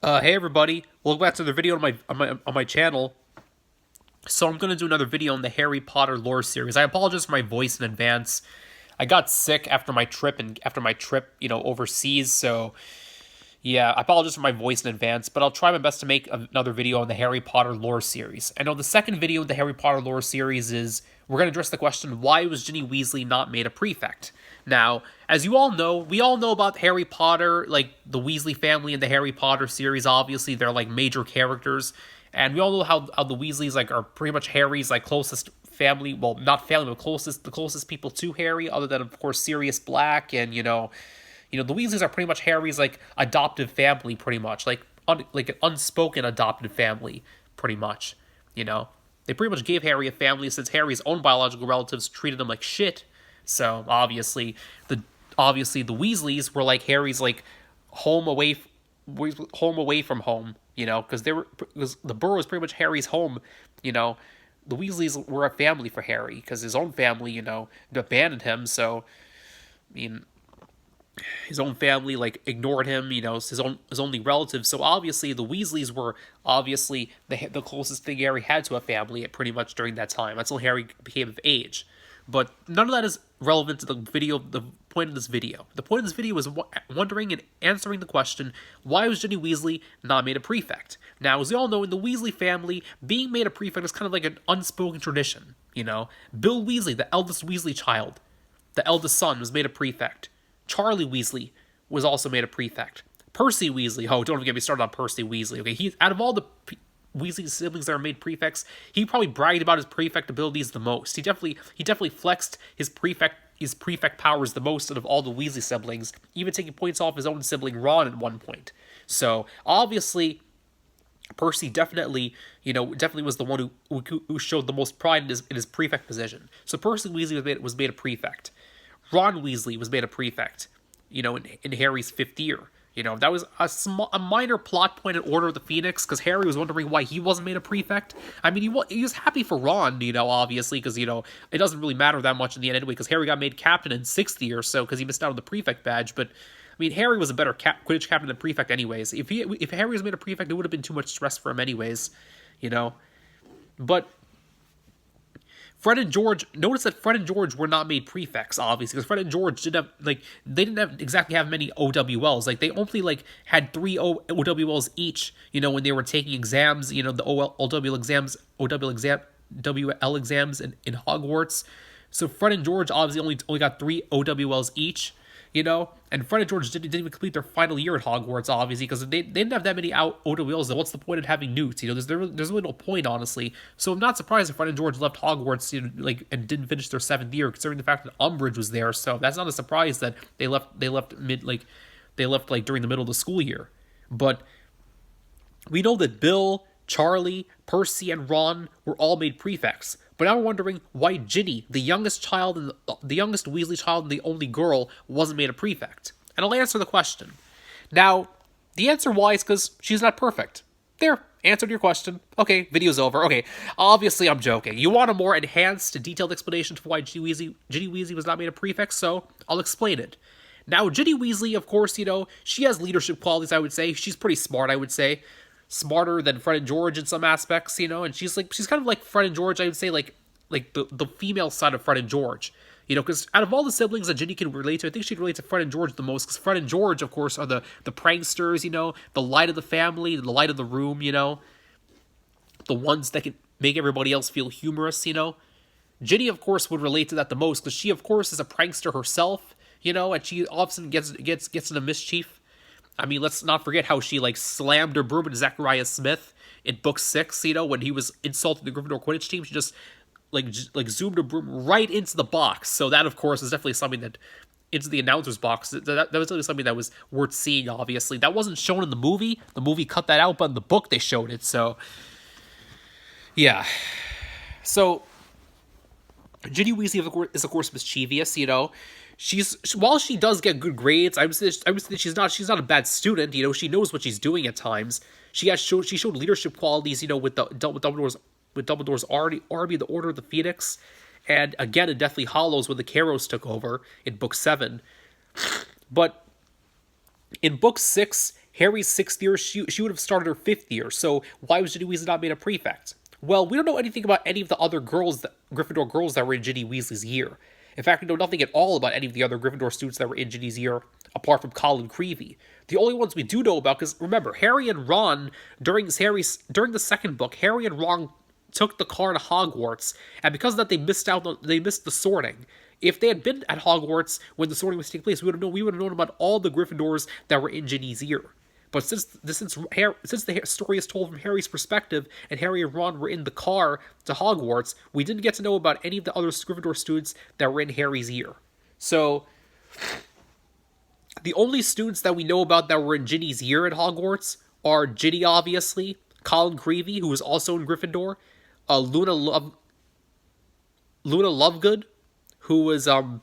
Hey everybody, welcome back to the video on my channel. So I'm gonna do another video on the Harry Potter lore series. I apologize for my voice in advance. I got sick after my trip overseas. So yeah, I apologize for my voice in advance, but I'll try my best to make another video on the Harry Potter lore series. I know the second video in the Harry Potter lore series is we're going to address the question, why was Ginny Weasley not made a prefect? Now, as you all know, we all know about Harry Potter, like the Weasley family in the Harry Potter series. Obviously, they're like major characters, and we all know how the Weasleys are pretty much Harry's closest family. Well, not family, but the closest people to Harry, other than of course Sirius Black and the Weasleys are pretty much Harry's adoptive family, pretty much like an unspoken adopted family, pretty much. They pretty much gave Harry a family since Harry's own biological relatives treated him like shit. So obviously the Weasleys were like Harry's home away from home, because the Burrow was pretty much Harry's home. The Weasleys were a family for Harry because his own family, abandoned him. So I mean, his own family ignored him, his only relatives. So obviously the Weasleys were obviously the closest thing Harry had to a family at pretty much during that time until Harry became of age. But none of that is relevant to the point of this video. The point of this video is wondering and answering the question, why was Ginny Weasley not made a prefect? Now, as we all know, in the Weasley family, being made a prefect is kind of like an unspoken tradition, Bill Weasley, the eldest Weasley child, the eldest son, was made a prefect. Charlie Weasley was also made a prefect. Percy Weasley, don't get me started on Percy Weasley. Okay, he's out of all the Weasley siblings that are made prefects, he probably bragged about his prefect abilities the most. He definitely flexed his prefect powers the most out of all the Weasley siblings, even taking points off his own sibling Ron at one point. So obviously, Percy definitely was the one who showed the most pride in his prefect position. So Percy Weasley was made a prefect. Ron Weasley was made a prefect, in Harry's 5th year. That was a minor plot point in Order of the Phoenix, because Harry was wondering why he wasn't made a prefect. I mean, he was happy for Ron, obviously, because, it doesn't really matter that much in the end anyway, because Harry got made captain in 6th year, so, because he missed out on the prefect badge, but, I mean, Harry was a better Quidditch captain than prefect anyways. If Harry was made a prefect, it would have been too much stress for him anyways, But Fred and George, notice that Fred and George were not made prefects, obviously, because Fred and George didn't exactly have many OWLs. They only had 3 OWLs each, when they were taking exams, the OWL exams, WL exams in Hogwarts. So Fred and George obviously only got 3 OWLs each, and Fred and George didn't even complete their final year at Hogwarts, obviously, because they didn't have that many OWLs. What's the point of having newts? There's really no point, honestly. So I'm not surprised if Fred and George left Hogwarts, and didn't finish their 7th year, considering the fact that Umbridge was there. So that's not a surprise that they left during the middle of the school year. But we know that Bill, Charlie, Percy, and Ron were all made prefects. But now we're wondering why Ginny, the youngest Weasley child and the only girl, wasn't made a prefect. And I'll answer the question. Now, the answer why is because she's not perfect. There, answered your question. Okay, video's over. Okay, obviously I'm joking. You want a more enhanced, detailed explanation for why Ginny Weasley was not made a prefect, so I'll explain it. Now, Ginny Weasley, of course, she has leadership qualities, I would say. She's pretty smart, I would say. Smarter than Fred and George in some aspects, and she's kind of like Fred and George, I would say, like the female side of Fred and George, because out of all the siblings that Ginny can relate to, I think she'd relate to Fred and George the most, because Fred and George, of course, are the pranksters, the light of the family, the light of the room, the ones that can make everybody else feel humorous, Ginny, of course, would relate to that the most, because she, of course, is a prankster herself, and she often gets into mischief. I mean, let's not forget how she, slammed her broom at Zachariah Smith in Book 6, when he was insulting the Gryffindor Quidditch team. She just, zoomed her broom right into the box. So that, of course, is definitely something that, into the announcer's box, that was definitely something that was worth seeing, obviously. That wasn't shown in the movie. The movie cut that out, but in the book they showed it, so, yeah. So, Ginny Weasley, is, of course, mischievous, while she does get good grades, I would say she's not a bad student. She knows what she's doing at times. She showed leadership qualities, with Dumbledore's Army, the Order of the Phoenix, and again in Deathly Hallows when the Carrows took over in Book 7. But in Book 6, Harry's 6th year, she would have started her 5th year, so why was Ginny Weasley not made a prefect? Well, we don't know anything about any of the other Gryffindor girls that were in Ginny Weasley's year. In fact, we know nothing at all about any of the other Gryffindor students that were in Ginny's year, apart from Colin Creevey. The only ones we do know about, because remember, Harry and Ron, during the second book, Harry and Ron took the car to Hogwarts, and because of that, they missed the sorting. If they had been at Hogwarts when the sorting was taking place, we would have known about all the Gryffindors that were in Ginny's year. But since the story is told from Harry's perspective, and Harry and Ron were in the car to Hogwarts, we didn't get to know about any of the other Gryffindor students that were in Harry's year. So, the only students that we know about that were in Ginny's year at Hogwarts are Ginny, obviously, Colin Creevey, who was also in Gryffindor, Luna Lovegood, who was in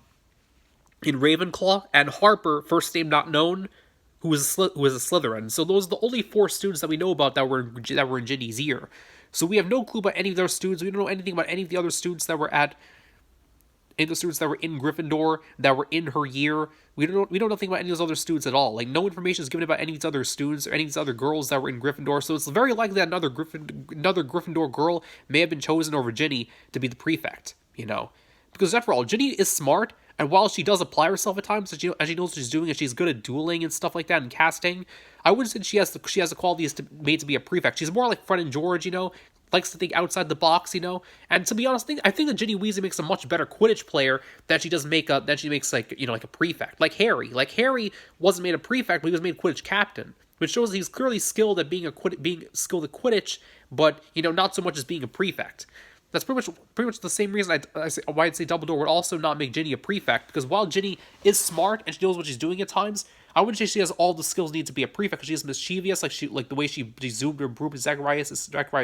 Ravenclaw, and Harper, first name not known, who was a Slytherin. So those are the only 4 students that we know about that were in Ginny's year. So we have no clue about any of those students. We don't know anything about any of the other students that were in Gryffindor that were in her year. We don't know nothing about any of those other students at all. Like, no information is given about any of these other students or any of these other girls that were in Gryffindor. So it's very likely that another Gryffindor girl may have been chosen over Ginny to be the prefect. Because after all, Ginny is smart. And while she does apply herself at times, as she knows what she's doing, and she's good at dueling and stuff like that, and casting, I wouldn't say she has the qualities made to be a prefect. She's more like Fred and George, likes to think outside the box, And to be honest, I think that Ginny Weasley makes a much better Quidditch player than she makes like a prefect, like Harry. Like Harry wasn't made a prefect, but he was made Quidditch captain, which shows that he's clearly skilled at being skilled at Quidditch, but not so much as being a prefect. That's pretty much the same reason why I'd say Dumbledore would also not make Ginny a prefect, because while Ginny is smart and she knows what she's doing at times, I wouldn't say she has all the skills needed to be a prefect, because she is mischievous, like the way she zoomed her broom at Zacharias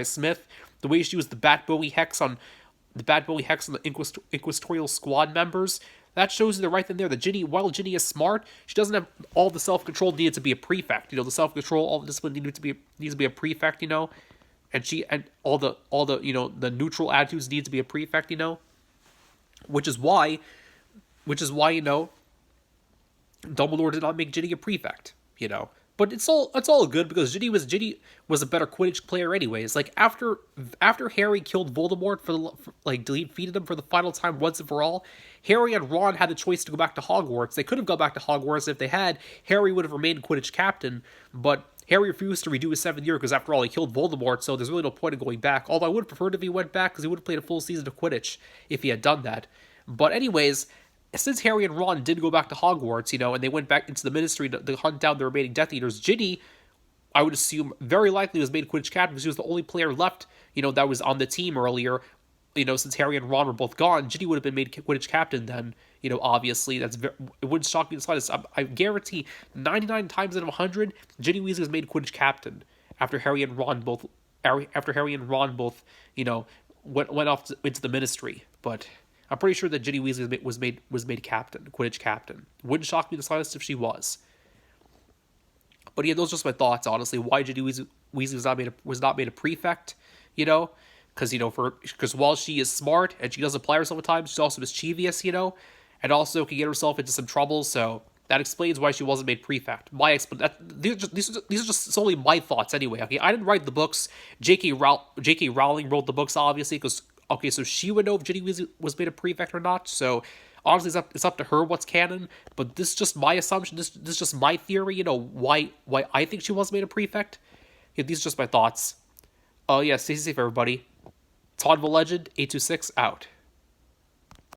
Smith, the way she used the Bat Bowie hex on the Inquisitorial Squad members. That shows you the right thing there, that while Ginny is smart, she doesn't have all the self-control needed to be a prefect. The self-control, all the discipline needs to be a prefect, and all the the neutral attitudes need to be a prefect, which is why Dumbledore did not make Ginny a prefect, But it's all good, because Ginny was a better Quidditch player anyways. Like after Harry killed Voldemort defeated him for the final time once and for all, Harry and Ron had the choice to go back to Hogwarts. They could have gone back to Hogwarts. If they had, Harry would have remained Quidditch captain, but Harry refused to redo his 7th year because, after all, he killed Voldemort, so there's really no point in going back. Although I would have preferred if he went back, because he would have played a full season of Quidditch if he had done that. But anyways, since Harry and Ron did go back to Hogwarts, and they went back into the Ministry to hunt down the remaining Death Eaters, Ginny, I would assume, very likely was made Quidditch captain, because she was the only player left, that was on the team earlier. Since Harry and Ron were both gone, Ginny would have been made Quidditch captain then. Obviously, it wouldn't shock me the slightest. I guarantee 99 times out of 100, Ginny Weasley was made Quidditch captain after Harry and Ron both, went off into the Ministry. But I'm pretty sure that Ginny Weasley was made captain, Quidditch captain. Wouldn't shock me the slightest if she was. But yeah, those are just my thoughts, honestly. Why Ginny Weasley was not made a prefect, because while she is smart and she does apply herself at times, she's also mischievous, and also can get herself into some trouble. So that explains why she wasn't made prefect. These are just solely my thoughts anyway. Okay, I didn't write the books. J.K. Rowling wrote the books, obviously, because so she would know if Ginny Weasley was made a prefect or not. So honestly, it's up to her what's canon. But this is just my assumption. This is just my theory. Why I think she was made a prefect. Yeah, these are just my thoughts. Oh yeah, stay safe, everybody. Todd the Legend 826 out.